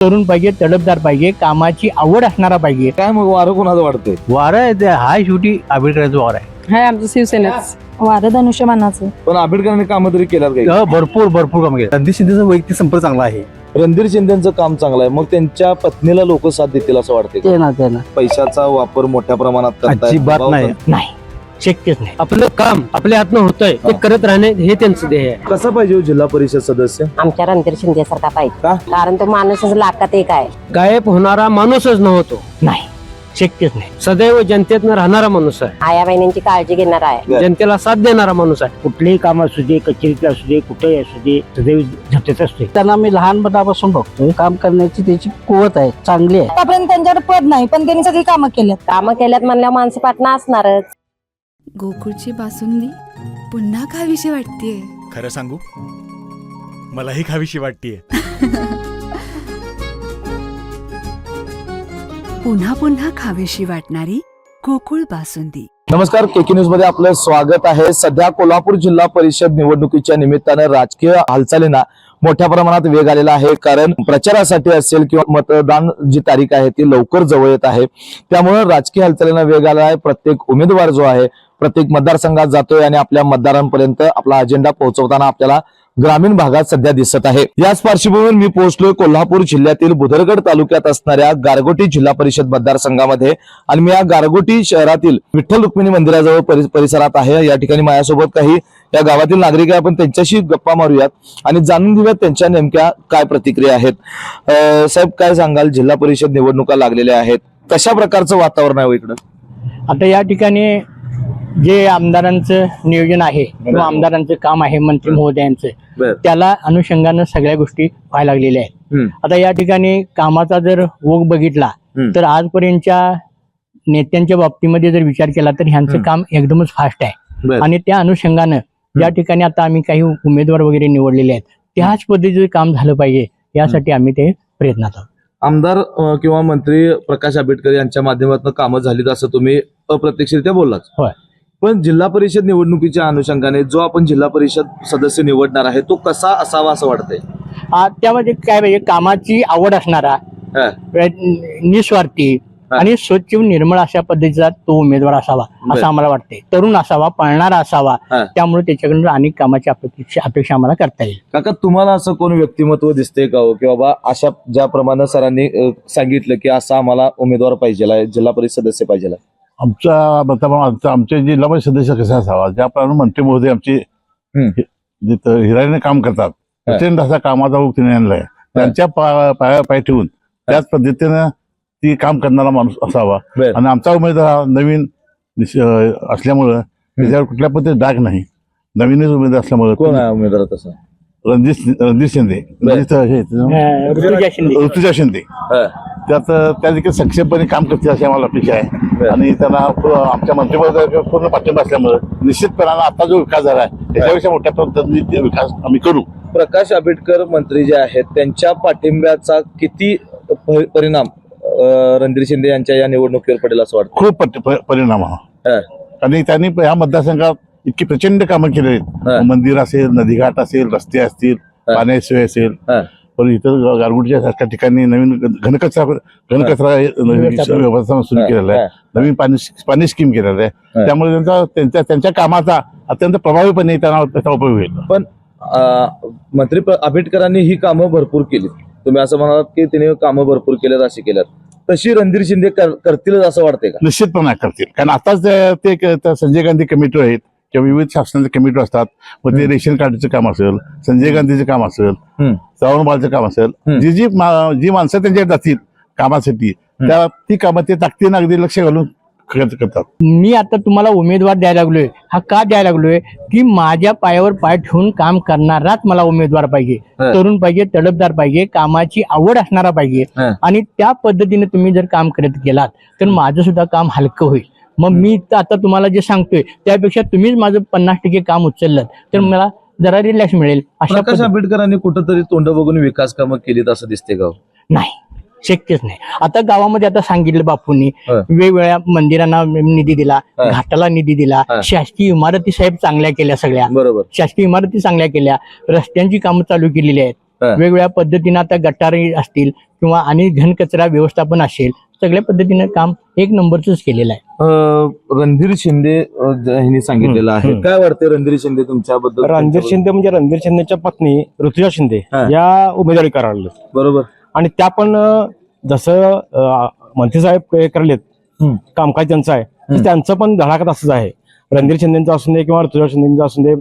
तरुण पाहिजे, तडफदार पाहिजे, कामाची आवड असणारा पाहिजे. काय मग वारं कोणाचं वाटतंय? वारं आहे ते हा शेवटी आंबेडकरांचं वार आहे. हाय आमचं शिवसेनेच. वारं धनुष्यबाणाचं. पण आंबेडकरांनी कामं तरी केल्यात काही? भरपूर काम केलं. रणजित शिंदेचा वैयक्तिक संपर्क चांगला आहे. रणधीर शिंदेचं काम चांगलं आहे, मग त्यांच्या पत्नीला लोक साथ देतील असं वाटतंय का? ते ना पैशाचा वापर मोठ्या प्रमाणात करतायत. अजिबात नाही. नाही, शक्यच नाही. आपलं काम आपल्या हातनं होतंय ते करत राहणे हे त्यांचं ध्येय आहे. कसा पाहिजे हो जिल्हा परिषद सदस्य? आमच्या रणधीर शिंदे सारखा पाहिजे. का? कारण तो माणूसच लाखात एक आहे. गायब होणारा माणूसच नव्हतो, नाही, शक्यच नाही. सदैव जनतेतनं राहणारा माणूस आहे, आया बहिणींची काळजी घेणार आहे. जनतेला साथ देणारा माणूस आहे. कुठलेही काम असू दे, कचेरीत असू दे, कुठेही असू दे, सदैव झटत असते. त्यांना मी लहानपणापासून बघतोय. काम करण्याची त्याची कुवत आहे, चांगली आहे. आतापर्यंत त्यांच्याकडे पद नाही, पण त्यांनी सगळी कामं केल्यात. कामं केल्यात म्हणल्यावर माणसं पाटणं असणारच. गोकुळची बासुंदी पुन्हा खावीशी वाटतेय. खरं सांगू, मलाही खावीशी वाटतेय. पुन्हा पुन्हा खावीशी वाटणारी गोकुळ बासुंदी. नमस्कार, केके न्यूज मध्ये आपलं स्वागत आहे. सध्या कोल्हापूर जिल्हा परिषद निवडणुकीच्या निमित्तानं राजकीय हालचालींना मोठ्या प्रमाणात वेग आलेला आहे. कारण प्रचारासाठी असेल किंवा मतदान जी तारीख आहे ती लवकर जवळ येत आहे, त्यामुळे राजकीय हालचालींना वेग आला आहे. प्रत्येक उमेदवार जो आहे प्रत्येक मतदारसंघात जातोय आणि आपल्या मतदारांपर्यंत आपला अजेंडा पोहोचवताना आपल्याला ग्रामीण भागात सध्या दिसत आहे. याच पार्श्वभूमीवर मी पोहोचलोय कोल्हापूर जिल्ह्यातील बुधरगड तालुक्यात असणाऱ्या गारगोटी जिल्हा परिषद मतदारसंघामध्ये आणि मी या गारगोटी शहरातील विठ्ठल रुक्मिणी मंदिराजवळ परिसरात आहे. या ठिकाणी माझ्यासोबत काही या गावातील नागरिक आहे, आपण त्यांच्याशी गप्पा मारूयात आणि जाणून घेऊयात त्यांच्या नेमक्या काय प्रतिक्रिया आहेत. साहेब, काय सांगाल? जिल्हा परिषद निवडणुका लागलेल्या आहेत, कशा प्रकारचं वातावरण आहे इकडं? आता या ठिकाणी जे आमदारांचं नियोजन आहे किंवा आमदारांचं काम आहे मंत्री महोदयांचं, त्याला अनुषंगानं सगळ्या गोष्टी व्हायला लागलेल्या आहेत. आता या ठिकाणी कामाचा जर ओघ बघितला तर आजपर्यंतच्या नेत्यांच्या बाबतीमध्ये जर विचार केला तर ह्यांचं काम एकदमच फास्ट आहे. आणि त्या अनुषंगानं या ठिकाणी आता आम्ही काही उमेदवार वगैरे निवडलेले आहेत, त्याच पद्धतीचं काम झालं पाहिजे यासाठी आम्ही ते प्रयत्नात आहोत. आमदार किंवा मंत्री प्रकाश आंबेडकर यांच्या माध्यमातून कामं झालीत असं तुम्ही अप्रत्यक्षरित्या बोललात. होय. पण जिल्हा परिषद निवडणुकीच्या अनुषंगाने जो आपण जिल्हा परिषद सदस्य निवडणार आहे तो कसा असावा असं वाटतंय? त्यामध्ये काय पाहिजे, कामाची आवड असणारा, निस्वार्थी आणि स्वच्छ निर्मळ अशा पद्धतीचा तो उमेदवार असावा असं आम्हाला वाटतंय. तरुण असावा, पळणारा असावा, त्यामुळे त्याच्याकडून अनेक कामाची अपेक्षा आम्हाला करता येईल. काका, तुम्हाला असं कोण व्यक्तिमत्व दिसतंय का हो, की बाबा अशा ज्याप्रमाणे सरांनी सांगितलं की असा आम्हाला उमेदवार पाहिजे, जिल्हा परिषद सदस्य पाहिजे? आमच्या मताप्रमाणे आमचे जिल्हा परिषद सदस्य कसा असावा, ज्याप्रमाणे मंत्री महोदय आमचे हिराने काम करतात, प्रचंड असा कामाचा ओघ त्यांनी आणलाय. त्यांच्या पाय ठेवून त्याच पद्धतीनं ती काम करणारा माणूस असावा. आणि आमचा उमेदवार हा नवीन असल्यामुळं त्याच्यावर कुठल्या पद्धतीने डाग नाही, नवीनच उमेदवार असल्यामुळे. कोण आहे उमेदवार तसा? रणजित शिंदे, ऋतुजा शिंदे. त्यात त्या देखील सक्षमपणे काम करतील अशी आम्हाला अपेक्षा आहे. आणि त्यांना आमच्या मंत्रिमंडळाचा पूर्ण पाठिंबा असल्यामुळे निश्चितपणाने आता जो विकास झाला आहे त्याच्यापेक्षा मोठ्या पद्धतीने विकास आम्ही करू. प्रकाश आंबेडकर मंत्री जे आहेत त्यांच्या पाठिंब्याचा किती परिणाम रणधीर शिंदे यांच्या या निवडणुकीवर पडेल असं वाटतं? खूप परिणाम हा. आणि त्यांनी या मतदारसंघात इतकी प्रचंड कामं केली आहेत. मंदिर असेल, नदीघाट असेल, रस्ते असतील, पाण्याची सोय असेल. पण इथं गारगोटीच्या सारख्या ठिकाणी नवीन घनकचरा व्यवस्थापन सुरू केलेलं आहे, नवीन पाणी स्कीम केलेलं आहे. त्यामुळे त्यांच्या कामाचा अत्यंत प्रभावीपणे त्यांना त्याचा उपयोग होईल. पण मंत्री आंबेडकरांनी ही कामं भरपूर केली, तुम्ही असं म्हणालात की तिने कामं भरपूर केल्यात, अशी केल्यात, तशी रणधीर शिंदे करतीलच असं वाटतंय का? निश्चितपणे करतील. कारण आताच ते संजय गांधी कमिटी आहेत किंवा विविध शासनाचे कमिटी असतात. मग ते रेशन कार्डचं काम असेल, संजय गांधीचं काम असेल, श्रावणबाळचं काम असेल, जी माणसं त्यांच्याकडे जातील कामासाठी ती कामं ते ताकदीनं अगदी लक्ष घालून करतात. मी आता तुम्हाला उमेदवार द्यायला लागलोय, हा का द्यायला लागलोय की माझ्या पायावर पाय ठेवून काम करणाराच मला उमेदवार पाहिजे. तरुण पाहिजे, तडफदार पाहिजे, कामाची आवड असणारा पाहिजे. आणि त्या पद्धतीने तुम्ही जर काम करत गेलात तर माझं सुद्धा काम हलकं होईल. मग मी आता तुम्हाला जे सांगतोय त्यापेक्षा तुम्हीच माझं 50% काम उचललं तर मला जरा रिलॅक्स मिळेल. प्रकाश आंबेडकरांनी कुठंतरी तोंड बघून विकास कामं केलीत असं दिसते का? नाही, शक्यच नाही. आता गावामध्ये आता सांगितलं बापूंनी वेगवेगळ्या मंदिरांना निधी दिला, घाटाला निधी दिला, शासकीय इमारती साहेब चांगल्या केल्या, सगळ्या बरोबर शासकीय इमारती चांगल्या केल्या, रस्त्यांची कामं चालू केलेली आहेत. वेगवेगळ्या पद्धतीने आता गटारी असतील किंवा आणि घनकचरा व्यवस्थापन असेल, सगळ्या पद्धतीनं काम एक नंबरच केलेलं आहे. रणधीर शिंदे यांनी सांगितलेलं आहे. काय वाटते रणधीर शिंदे तुमच्याबद्दल? रणधीर शिंदे म्हणजे रणधीर शिंदेच्या पत्नी ऋतुजा शिंदे हा. या उमेदवारी करायला बरोबर. आणि त्या पण जसं मंत्री साहेब हे करलेत कामकाज त्यांचं आहे तर त्यांचं पण धडाकत असंच आहे. रणधीर शिंदेचं असून दे किंवा ऋतुजा शिंदेचं असून दे,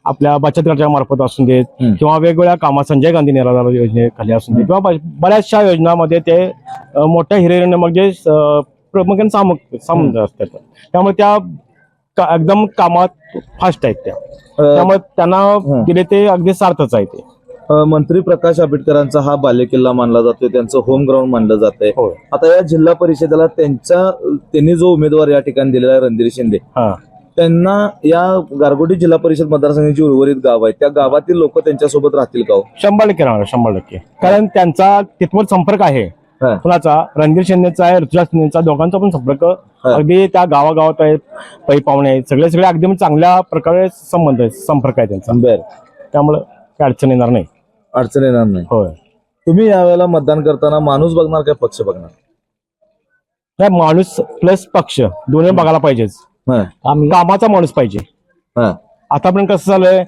आपल्या बचत गटाच्या मार्फत असून देत किंवा वेगवेगळ्या कामात संजय गांधी निराधार योजनेखाली असून दे किंवा बऱ्याचशा योजनांमध्ये ते मोठ्या हिरिरीने म्हणजे प्रामुख्याने सामंत असतात. त्यामुळे त्या एकदम कामात फास्ट आहेत त्यामुळे त्यांना दिले ते अगदी सार्थच आहे ते. मंत्री प्रकाश आंबेडकरांचा हा बालेकिल्ला मानला जातोय, त्यांचं होम ग्राउंड मानलं जातंय. आता या जिल्हा परिषदेला त्यांनी जो उमेदवार या ठिकाणी दिलेला आहे रणधीर शिंदे, त्यांना या गारगोटी जिल्हा परिषद मतदारसंघाची उर्वरित गाव आहे, त्या गावातील लोक त्यांच्यासोबत राहतील का? 100% राहणार, 100%. कारण त्यांचा तिथवर संपर्क आहे. कुणाचा? रणधीर शिंदेचा आहे, ऋतुजा शिंदेचा, दोघांचा पण संपर्क अगदी त्या गावागावात आहे. पै पाहुणे आहेत, सगळे अगदी चांगल्या प्रकारे संबंध आहे, संपर्क आहे त्यांचा. त्यामुळे काही अडचण येणार नाही. अडचण येणार नाही. होय. तुम्ही यावेळेला मतदान करताना माणूस बघणार का पक्ष बघणार? नाही, माणूस प्लस पक्ष दोन्ही बघायला पाहिजेच. कामाचा माणूस पाहिजे. आतापर्यंत कसं झालंय,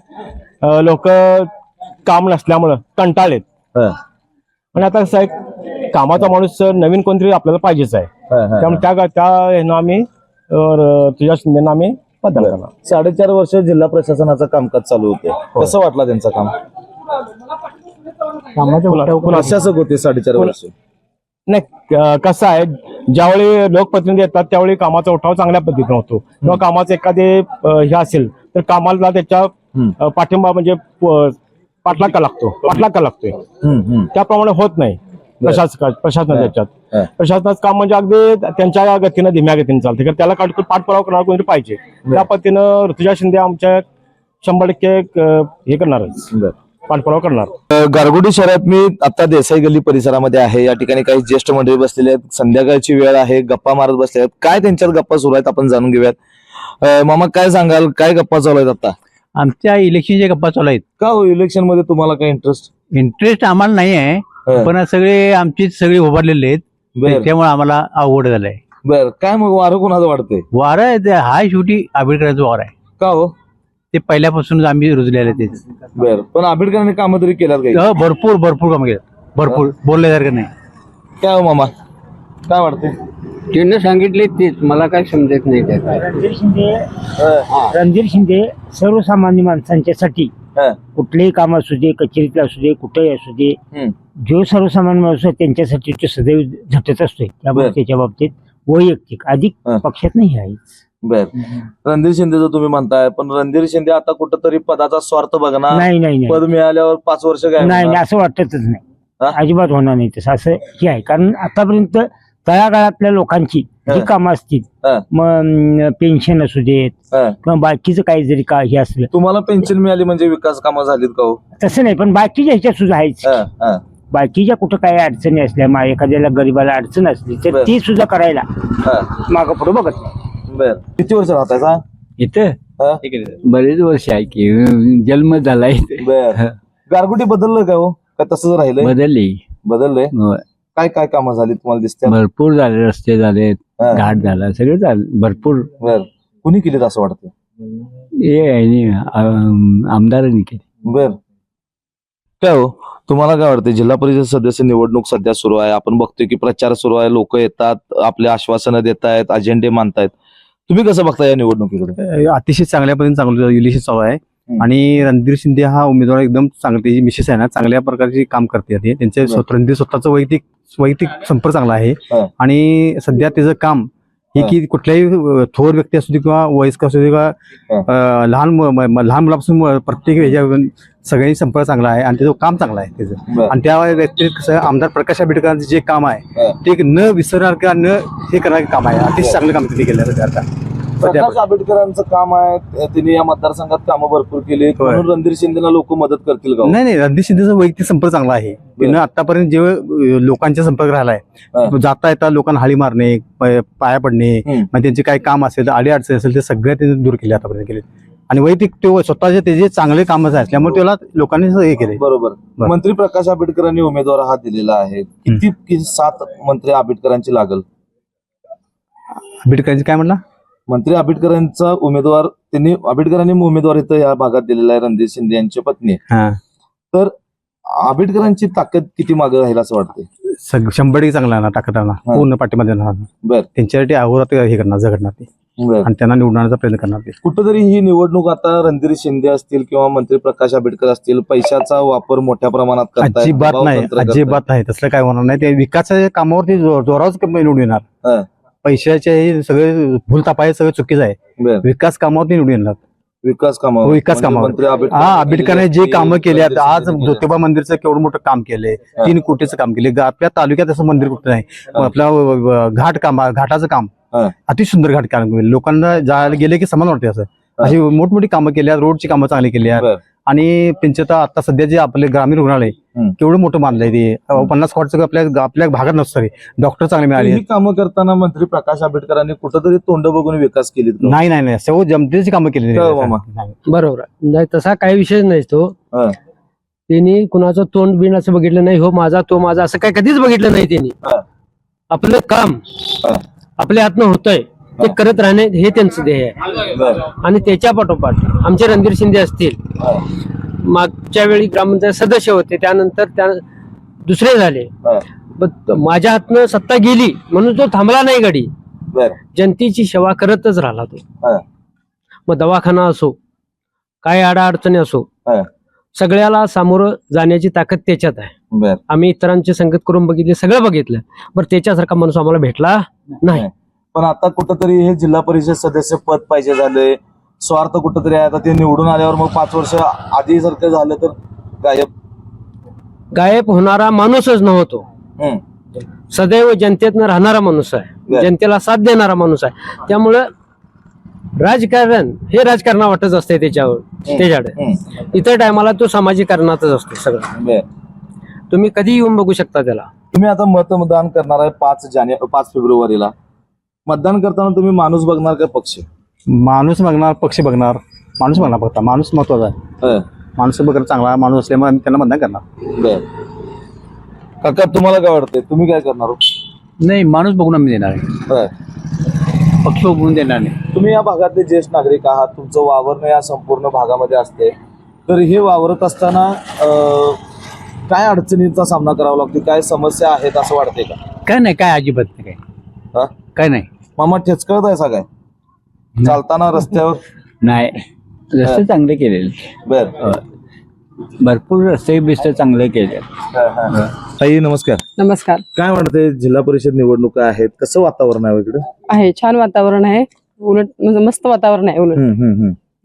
लोक काम नसल्यामुळं कंटाळलेत आणि आता कसं आहे, कामाचा माणूस नवीन कोणतरी आपल्याला पाहिजेच आहे. त्यामुळे त्या ह्यानं आम्ही तुझ्या शिंदेना आम्ही मतदान करणार. 4.5 वर्ष जिल्हा प्रशासनाचं कामकाज चालू होते, कसं वाटलं त्यांचं काम? प्रशासक होते 4.5 वर्ष. नाही, कसं आहे, ज्यावेळी लोकप्रतिनिधी येतात त्यावेळी कामाचा उठाव चांगल्या पद्धतीने होतो किंवा कामाचं एखादे हे असेल तर कामाला त्याच्या पाठिंबा म्हणजे पाठलाग का लागतोय. त्याप्रमाणे होत नाही प्रशासनाच्या याच्यात. प्रशासनाचं काम म्हणजे अगदी त्यांच्या गतीनं धीम्या गतीने चालते, कारण त्याला पाठपुरावा करणार कोणतरी पाहिजे. त्या पद्धतीनं ऋतुजा शिंदे आमच्या 100% हे करणारच, पाठपुरावा करणार. गारगोटी शहरात मी आता देसाई गल्ली परिसरामध्ये आहे. या ठिकाणी काही ज्येष्ठ मंडळी बसलेले आहेत, संध्याकाळची वेळ आहे, गप्पा मारत बसले आहेत. काय त्यांच्यात गप्पा सुरू आहेत आपण जाणून घेऊयात. मामा, काय सांगाल, काय गप्पा चालू आहेत आता? आमच्या इलेक्शनच्या गप्पा चालू आहेत. का इलेक्शन मध्ये तुम्हाला काय इंटरेस्ट आम्हाला नाही आहे, पण सगळे आमची सगळे उभारलेले आहेत, त्यामुळे आम्हाला आवड झालंय. बर, काय मग वारं कोणाचं वाटतंय? वारं हा शेवटी आंबेडकरांचं वार आहे. का हो? ते पहिल्यापासून आम्ही रुजलेले ते. बर, पण आंबेडकरांनी कामं तरी केल्यात काही? भरपूर काम केलं, भरपूर बोलल्यासारखं नाही. काय हो मामा, काय वाटतंय? त्यांनी सांगितले तेच, मला काय समजत नाही त्यात. रणधीर शिंदे सर्वसामान्य माणसांच्यासाठी कुठलेही काम असू दे, कचेरीतला असू दे, कुठेही असू दे, जो सर्वसामान्य माणूस आहे त्यांच्यासाठी तो सदैव झटत असतोय. त्यामुळे त्याच्या बाबतीत वैयक्तिक अधिक पक्षात नाही आहेच. बर, रणधीर शिंदेचं तुम्ही म्हणताय, पण रणधीर शिंदे आता कुठंतरी पदाचा स्वार्थ बघणार, नाही पद मिळाल्यावर 5 वर्ष काय नाही, असं वाटतच नाही, अजिबात होणार नाही तसं. असं हे आहे, कारण आतापर्यंत तळागाळातल्या लोकांची जी कामं असतील, मग पेन्शन असू देत किंवा बाकीचं काही जरी का हे असलं. तुम्हाला पेन्शन मिळाली म्हणजे विकास कामं झालीत का हो? तसं नाही, पण बाकीच्या ह्याच्यात सुद्धा आहेच. बाकीच्या कुठं काही अडचणी असल्या, एखाद्याला गरीबाला अडचण असली तर ती सुद्धा करायला मागं पुढे बघत नाही. बर, किती वर्ष राहताय इथं बरेच वर्ष आहे की जन्म झालाय. बर, गारगोटी बदललं का हो, का तसंच राहिलंय? बदललंय. काय काय कामं झाली तुम्हाला दिसते? भरपूर झाले, रस्ते झाले, घाट झाला, सगळे झाले भरपूर. बर, कुणी केलीत असं वाटतं? हे आमदारांनी केली. बर, काय हो, तुम्हाला काय वाटतं? जिल्हा परिषद सदस्य निवडणूक सध्या सुरू आहे, आपण बघतोय की प्रचार सुरू आहे, लोक येतात, आपले आश्वासनं देत आहेत, अजेंडे मानतायत. तुम्ही कसं बघता या निवडणुकीकडे? अतिशय चांगल्या पद्धतीने चांगलं इलेक्शन चालू आहे आणि रणधीर शिंदे हा उमेदवार एकदम चांगला, त्याची मिसेस आहे ना, चांगल्या प्रकारचे काम करते. त्यांचे रणधीर स्वतःचं वैयक्तिक संपर्क चांगला आहे आणि सध्या त्याचं काम हे की कुठल्याही थोर व्यक्ती असू दे किंवा वयस्कर असू दे किंवा लहान मुलापासून प्रत्येक ह्याच्या सगळ्यांनी संपर्क चांगला आहे आणि त्याचं काम चांगलं आहे त्याचं. आणि त्या व्यतिरिक्त कसं आमदार प्रकाश आंबेडकरांचं जे काम आहे ते न विसरणार किंवा न हे करणारे काम आहे. अतिशय चांगलं काम त्यांनी केलं आता. प्रकाश आंबेडकरांचं काम आहे, त्यांनी या मतदारसंघात कामं भरपूर केली, म्हणून रणधीर शिंदेला लोक मदत करतील का? नाही, रणधीर शिंदेचा वैयक्तिक संपर्क चांगला आहे. त्यानं आतापर्यंत जे लोकांचा संपर्क राहिलाय, जाता येता लोकांना हाळी मारणे, पाया पडणे, मग त्यांचे काही काम असेल, अडी अडचणी असेल ते सगळ्या त्यांनी दूर केले, आतापर्यंत केले. आणि वैयक्तिक तो स्वतःचे त्याचे चांगले कामच आहे त्यामुळे त्याला लोकांनी हे केले. बरोबर. मंत्री प्रकाश आंबेडकरांनी उमेदवार हा दिलेला आहे. किती 7 मंत्री आंबेडकरांची लागल? आंबेडकरांची काय म्हणला? मंत्री आंबेडकरांचा उमेदवार आंबेडकरांनी उमेदवार इथं या भागात दिलेला आहे, रणधीर शिंदे यांची पत्नी. तर आंबेडकरांची ताकद किती मागे राहील असं वाटतंय? 100% चांगला ना टाकताना पूर्ण पाठीमध्ये राहणार. त्यांच्यासाठी अहोरात्र हे करणार झगडणार ते आणि त्यांना निवडण्याचा प्रयत्न करणार ते. कुठेतरी ही निवडणूक आता रणधीर शिंदे असतील किंवा मंत्री प्रकाश आंबेडकर असतील, पैशाचा वापर मोठ्या प्रमाणात करतायत. अजिबात नाही तसलं काय होणार नाही. ते विकासाच्या कामावरती जोरावरच निवडून येणार. पैशाचे हे सगळे भूलतापाय सगळं चुकीचं आहे. विकास कामावरती निवडून येणार. विकास कामावर आंबेडकरांनी जे कामं केली आज ज्योतिबा मंदिरचं केवढं मोठं काम केलंय. 3 कोटीचं काम केले. आपल्या तालुक्यात असं मंदिर कुठं नाही. आपलं घाटाचं काम अति सुंदर घाट काम केलं. लोकांना जायला गेले की समान वाटते. असं अशी मोठमोठी कामं केली, रोडची कामं चांगली केली आहेत. आणि त्यांच्या आता सध्या जे आपले ग्रामीण रुग्णालय केवढं मोठं बांधलंय ते 50 कोटीचं आपल्या भागात नसतं. डॉक्टर चांगले मिळाले. कामं करताना मंत्री प्रकाश आंबेडकरांनी कुठंतरी तोंड बघून विकास केली? नाही सर्व जनतेची कामं केली. बरोबर नाही तसा काही विषय नाही तो. त्यांनी कुणाचं तोंड बिन असं बघितलं नाही. हो माझा तो माझा असं काय कधीच बघितलं नाही त्यांनी. आपलं काम आपल्या हातनं होतंय ते करत राहणे हे त्यांचं ध्येय आहे. आणि त्याच्या पाठोपाठ आमचे रणधीर शिंदे असतील, मागच्या वेळी ग्रामपंचायत सदस्य होते, त्यानंतर त्या दुसरे झाले. माझ्या हातनं सत्ता गेली म्हणून तो थांबला नाही गाडी. जनतेची सेवा करतच राहिला तो. मग दवाखाना असो, काय अडचणी असो, सगळ्याला सामोरं जाण्याची ताकद त्याच्यात आहे. आम्ही इतरांची संगत करून बघितली, सगळं बघितलं, पण त्याच्यासारखा माणूस आम्हाला भेटला नाही. पण आता कुठंतरी हे जिल्हा परिषद सदस्य पद पाहिजे झालंय. स्वार्थ कुठंतरी आहे. आता ते निवडून आल्यावर मग 5 वर्ष आधी सारखं झालं तर गायब होणारा माणूसच नव्हतो. सदैव जनतेतनं राहणारा माणूस आहे, जनतेला साथ देणारा माणूस आहे. त्यामुळं राजकारण हे राजकारणा वाटत असते त्याच्याकडे. इतर टायमाला तो सामाजिकरणातच असतो सगळं. तुम्ही कधी येऊन बघू शकता त्याला. तुम्ही आता मतदान करणार आहे 5 फेब्रुवारीला. मतदान करताना तुम्ही माणूस बघणार का पक्ष? माणूस बघणार, पक्ष बघणार. माणूस बघणार फक्त. माणूस महत्वाचा आहे. माणूस बघणार चांगला माणूस असल्यामुळे आम्ही त्यांना मतदान करणार. काका तुम्हाला काय वाटतंय? तुम्ही काय करणार? नाही, माणूस बघून आम्ही देणार आहे. पक्ष बघून देणार नाही. तुम्ही या भागातले ज्येष्ठ नागरिक आहात. तुमचं वावरणं या संपूर्ण भागामध्ये असते. तर हे वावरत असताना काय अडचणींचा सामना करावा लागतो? काय समस्या आहेत असं वाटते का? काय नाही, काय अजिबात नाही. काय नाही. मामा ठेचकळत आहे काय चालताना रस्त्यावर? नाही, रस्ते चांगले केलेले. भरपूर रस्ते बिस्ते चांगले केले. ताई नमस्कार. नमस्कार. काय वाटतंय? जिल्हा परिषद निवडणुका आहेत, कसं वातावरण आहे इकडे? आहे छान वातावरण आहे. उलट म्हणजे मस्त वातावरण आहे. उलट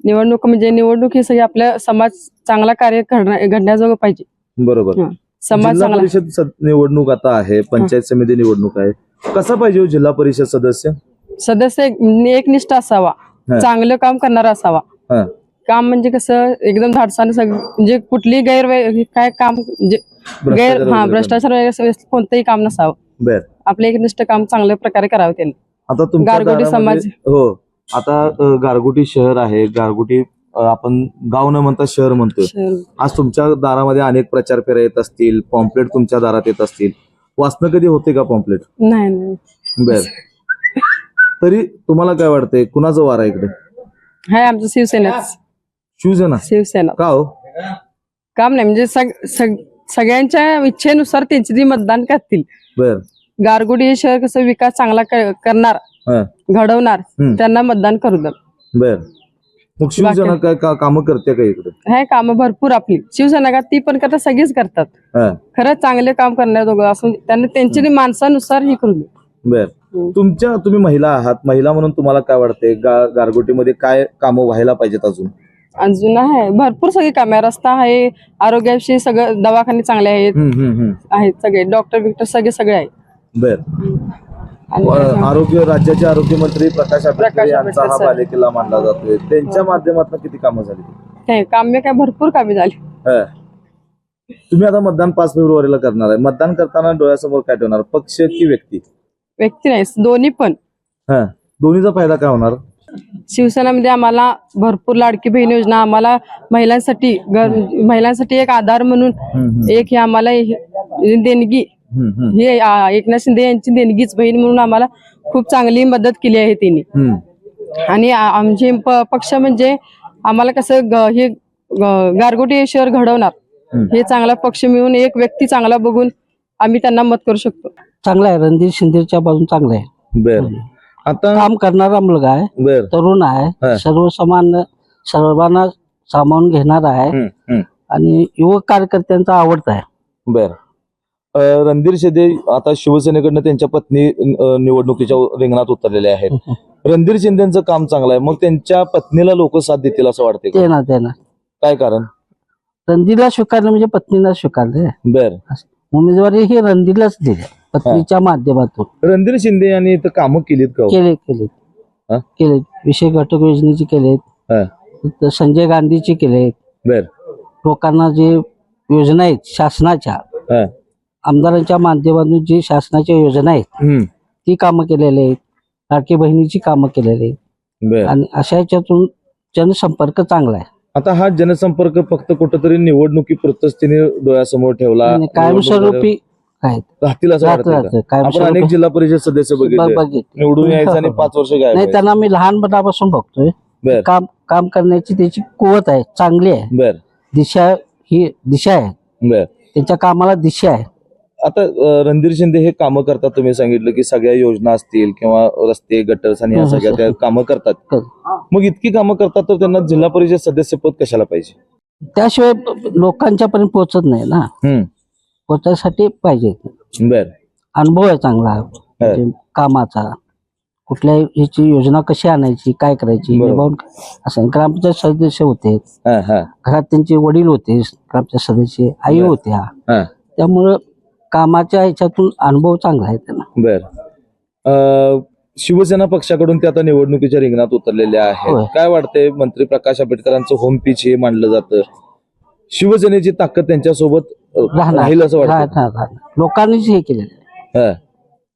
निवडणूक म्हणजे निवडणूक ही सगळी आपल्या समाज चांगला कार्य घडण्याजोगं पाहिजे. बरोबर. समाज जिल्हा परिषद निवडणूक आता आहे, पंचायत समिती निवडणूक आहे. कसा पाहिजे जिल्हा परिषद सदस्य? एकनिष्ठ असावा, चांगलं काम करणारा असावा. काम म्हणजे कसं एकदम धाडसाने म्हणजे कुठली काय काम म्हणजे भ्रष्टाचार कोणतंही काम नसावं. आपलं एकनिष्ठ काम चांगल्या प्रकारे करावं त्यांनी. आता गारगोटी समाज. हो, आता गारगोटी शहर आहे. गारगोटी आपण गाव न म्हणता शहर म्हणतोय. आज तुमच्या दारामध्ये अनेक प्रचार फेऱ्या येत असतील, पॉम्पलेट तुमच्या दारात येत असतील. वाचणं कधी होते का पॉम्पलेट? नाही. बर. तरी तुम्हाला काय वाटतंय? कुणाचं वार आहे इकडे? हाय आमचं शिवसेना. का हो? काम नाही म्हणजे सगळ्यांच्या इच्छेनुसार त्यांची ती मतदान करतील. बर. गारगोटी हे शहर कसं विकास चांगला करणार, घडवणार, त्यांना मतदान करू द्या. बर. मग शिवसेना काय कामं करते का इकडे? हे कामं भरपूर आपली शिवसेना का ती पण करतात, सगळीच करतात. खरंच चांगले काम करणार दोघं असून त्यांना त्यांच्या माणसानुसार हे करू द्या. बर. तुम्ही महिला आहात. महिला म्हणून तुम्हाला काय वाटतंय? गारगोटीमध्ये काय कामं व्हायला पाहिजेत अजून आहे भरपूर सगळी कामे. रस्ता आहे, आरोग्याविषयी सगळं, दवाखाने चांगले आहेत सगळे, डॉक्टर सगळे आहेत. बर. राज्याचे आरोग्यमंत्री प्रकाश आंबेडकर यांचा हा बालेकिल्ला मानला जातोय. त्यांच्या माध्यमातून किती कामं झाली? कामे काय भरपूर कामे झाली. तुम्ही आता मतदान 5 फेब्रुवारीला करणार आहे. मतदान करताना डोळ्यासमोर काय ठेवणार? पक्ष की व्यक्ती? व्यक्ती नाही, दोन्ही पण. दोन्हीचा फायदा काय होणार? शिवसेनेमध्ये आम्हाला भरपूर लाडकी बहीण योजना, आम्हाला महिलांसाठी एक आधार म्हणून एक हे आम्हाला देणगी, हे एकनाथ शिंदे यांची देणगीच बहीण म्हणून आम्हाला खूप चांगली मदत केली आहे त्यांनी. आणि आमचे पक्ष म्हणजे आम्हाला कसं हे गारगोटी शहर घडवणार हे चांगला पक्ष मिळून एक व्यक्ती चांगला बघून आम्ही त्यांना मत करू शकतो. चांगला आहे, रणधीर शिंदेच्या बाजून चांगला आहे. बर आता काम करणारा मुलगा आहे, बर तरुण आहे, सर्वांना सामावून घेणारा आहे आणि युवक कार्यकर्त्यांचा आवडता आहे. बर रणधीर शिंदे आता शिवसेनेकडनं त्यांच्या पत्नी निवडणुकीच्या रिंगणात उतरलेले आहेत. रणधीर शिंदेचं काम चांगलं आहे, मग त्यांच्या पत्नीला लोक साथ देतील असं वाटते का? ते ना काय कारण? रणधीरला स्वीकारलं म्हणजे पत्नीला स्वीकारले. बर उमेदवारी ही रणधीरलाच दिली पत्नीच्या माध्यमातून. रणधीर शिंदे यांनी इथं कामं केलीत का? केले विषय घटक योजनेची केलेत, संजय गांधीची केलेत. बर लोकांना जे योजना आहेत शासनाच्या, आमदारांच्या माध्यमातून जी शासनाच्या योजना आहेत ती कामं केलेली आहेत, लाडकी बहिणीची कामं केलेली आहेत. बर आणि अशा याच्यातून जनसंपर्क चांगला आहे. आता हा जनसंपर्क फक्त कुठंतरी निवडणुकीपुरतच तिने डोळ्यासमोर ठेवला, आणि कायमस्वरूपी आहेत, राहतील असं वाटतं का? आपण अनेक कायमस्वरूपी जिल्हा परिषद सदस्य बघितले, निवडून यायचं आणि 5 वर्ष नाही, गायब. त्यांना मी लहानपणापासून बघतोय. बर काम करण्याची त्याची कुवत आहे, चांगली आहे. बर दिशा आहे, बर त्यांच्या कामाला दिशा आहे. आता रणधीर शिंदे हे कामं करतात, तुम्ही सांगितलं की सगळ्या योजना असतील किंवा रस्ते गटर्स आणि ह्या सगळ्या त्या कामं करतात. मग इतकी कामं करतात तर त्यांना जिल्हा परिषद सदस्यपद कशाला पाहिजे? त्याशिवाय लोकांच्या पर्यंत पोहोचत नाही ना, पोहोचायसाठी पाहिजे. बर अनुभव आहे चांगला म्हणजे कामाचा, कुठल्याही ह्याची योजना कशी आणायची, काय करायची, बरोबर. असं. ग्रामपंचायत सदस्य होते, घरात त्यांचे वडील होते, ग्रामपंचायत सदस्य आई होत्या, त्यामुळं कामाच्या ह्याच्यातून अनुभव चांगला आहे त्यांना. बर शिवसेना पक्षाकडून ते आता निवडणुकीच्या रिंगणात उतरलेले आहेत. काय वाटतंय? मंत्री प्रकाश आंबेडकरांचं होम पिच हे मानलं जातं. शिवसेनेची ताकद त्यांच्यासोबत राहील असं वाटतं? लोकांनीच हे केलेलं आहे,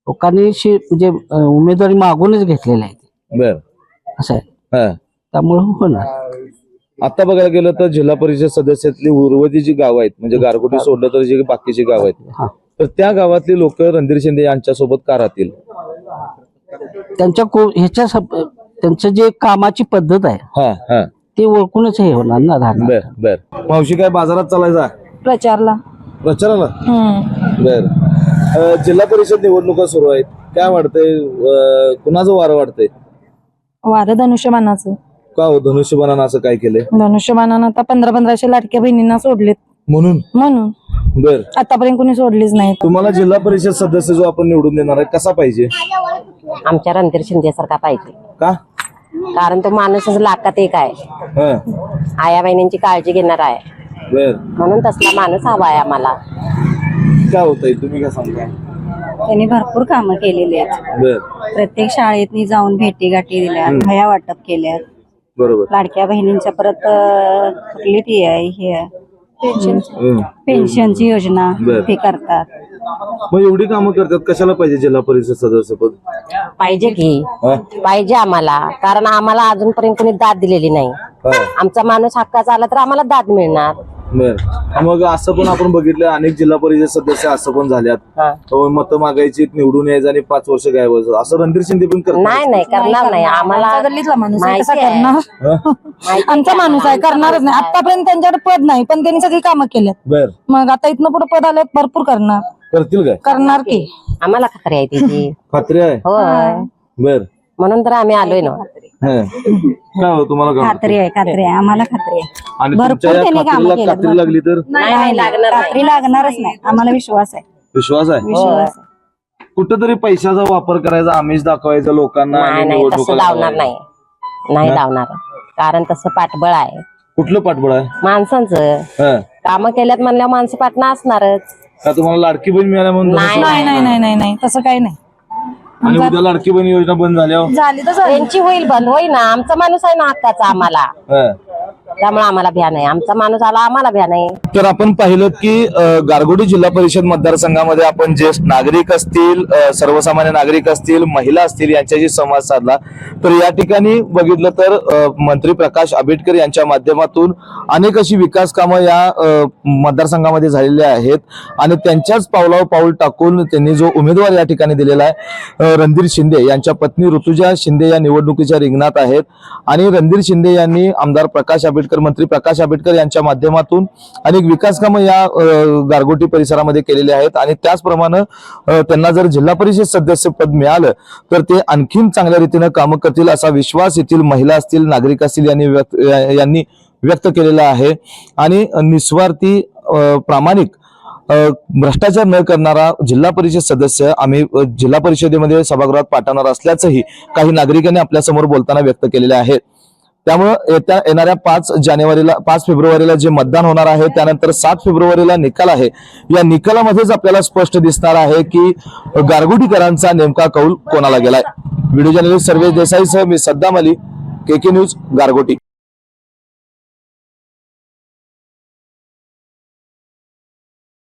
लोकांनी म्हणजे उमेदवारी मागूनच घेतलेल्या आहेत. बर असं आहे, त्यामुळे होणार. आता बघायला गेलं तर जिल्हा परिषद सदस्यातली उर्वरित जी गाव आहेत, म्हणजे गारगोटी सोडलं तर जे बाकीची गाव आहेत, तर त्या गावातली लोक रणधीर शिंदे यांच्यासोबत का राहतील? त्यांचं जे कामाची पद्धत आहे ते ओळखूनच हे होणार ना. बर बर मावशी, काय बाजारात चालायचा? प्रचारला. बर जिल्हा परिषद निवडणुका सुरू आहेत, काय वाटतंय? कुणाचं वारं वाटतंय? वारं धनुष्यबाणाचं. का हो धनुष्यबाणानं असं काय केलंय? धनुष्यबाणानं आता 1500 लाडक्या बहिणींना सोडलेत म्हणून बर आतापर्यंत कोणी सोडलीच नाही. तुम्हाला जिल्हा परिषद सदस्य जो आपण निवडून देणार आहे कसा पाहिजे? आमच्या रणधीर शिंदे सारखा पाहिजे. का? कारण तो माणूसच लाखात एक आहे, आया बहिणींची काळजी घेणार आहे, बर म्हणून तसला माणूस हवा आहे आम्हाला. काय होतंय तुम्ही काय सांगता? त्यांनी भरपूर कामं केलेली आहेत. बर प्रत्येक शाळेत जाऊन भेटी गाठी दिल्या, भया वाटप केल्या, बरोबर. लाडक्या बहिणींच्या परत कुठली ती आहे हे पेन्शनची योजना ते करतात. मग एवढी कामं करतात, कशाला पाहिजे जिल्हा परिषद सदस्यपद? पाहिजे की पाहिजे आम्हाला, कारण आम्हाला अजूनपर्यंत कोणी दाद दिलेली नाही. आमचा माणूस हक्काचा आला तर आम्हाला दाद मिळणार. बर मग असं पण आपण बघितलं, अनेक जिल्हा परिषद सदस्य असं पण झाल्यात, मतं मागायची, निवडून यायचं आणि 5 वर्ष गायब व्हायचं. असं रणधीर शिंदे पण करतात? नाही करणार नाही. आम्हाला गल्लीतला माणूस आहे, कसा माहिती आहे. करणार? आमचा माणूस आहे, करणारच नाही. आतापर्यंत त्यांच्याकडे पद नाही, पण त्यांनी सगळी कामं केल्यात. बर मग आता इथनं पुढे पद आले, भरपूर करतील काय? करणार की. आम्हाला खात्री आहे त्याची. खात्री आहे? होय, बर म्हणून तर आम्ही आलोय ना. काय हो तुम्हाला काय खात्री आहे आम्हाला, खात्री आहे. आणि भरपूर तुमच्या या त्यांनी कामं खात्रीला केल्यात. खात्री लागली तर? नाही लागणार नाही. खात्री लागणारच नाही, आम्हाला विश्वास आहे. विश्वास आहे? कुठंतरी पैशाचा वापर करायचा, आमिष दाखवायचं लोकांना आणि नाही निवडणुका तसं लावणार लढवायच्या. नाही लावणार, कारण तसं पाठबळ आहे कुठलं पाठबळ आहे? माणसांचं. कामं केल्यात म्हणल्यावर माणसं पाठणं असणारच. का तुम्हाला लाडकी बहीण मिळाल्या म्हणून? नाही तसं काही नाही. आणि उद्या लाडकी बहीण योजना बंद झाल्यावर झाली तर त्यांची होईल बंद, होई ना. आमचा माणूस आहे ना हक्काचा आम्हाला. त्यामुळे आम्हाला भ्या नाही. आमचा माणूस आला, आम्हाला भ्या नाही. तर आपण पाहिलं की गारगोटी जिल्हा परिषद मतदारसंघामध्ये आपण ज्येष्ठ नागरिक असतील, सर्वसामान्य नागरिक असतील, महिला असतील यांच्याशी संवाद साधला. तर या ठिकाणी बघितलं तर मंत्री प्रकाश आंबेडकर यांच्या माध्यमातून अनेक अशी विकास कामं या मतदारसंघामध्ये झालेली आहेत आणि त्यांच्याच पावलावर पाऊल टाकून त्यांनी जो उमेदवार या ठिकाणी दिलेला आहे रणधीर शिंदे यांच्या पत्नी ऋतुजा शिंदे या निवडणुकीच्या रिंगणात आहेत. आणि रणधीर शिंदे यांनी आमदार प्रकाश आंबेडकर, मंत्री प्रकाश आंबेडकर यांच्या माध्यमातून अनेक विकास कामं या गारगोटी परिसरामध्ये केलेली आहेत आणि त्याचप्रमाणे त्यांना जर जिल्हा परिषद सदस्य पद मिळालं तर ते आणखीन चांगल्या रीतीने कामं करतील असा विश्वास येथील महिला असतील, नागरिक असतील यांनी व्यक्त केलेला आहे. आणि निस्वार्थी, प्रामाणिक, भ्रष्टाचार न करणारा जिल्हा परिषद सदस्य आम्ही जिल्हा परिषदेमध्ये सभागृहात पाठवणार असल्याचंही काही नागरिकांनी आपल्या समोर बोलताना व्यक्त केलेले आहे. त्यामुळे येणाऱ्या 5 फेब्रुवारीला जे मतदान होणार आहे, त्यानंतर 7 फेब्रुवारीला निकाल आहे. या निकालामध्येच आपल्याला स्पष्ट दिसणार आहे की गारगोटीकरांचा नेमका कौल कोणाला गेलाय. व्हिडिओ जर्नलिस्ट सर्वेश देसाईसह मी सद्दाम अली, KK न्यूज, गारगोटी.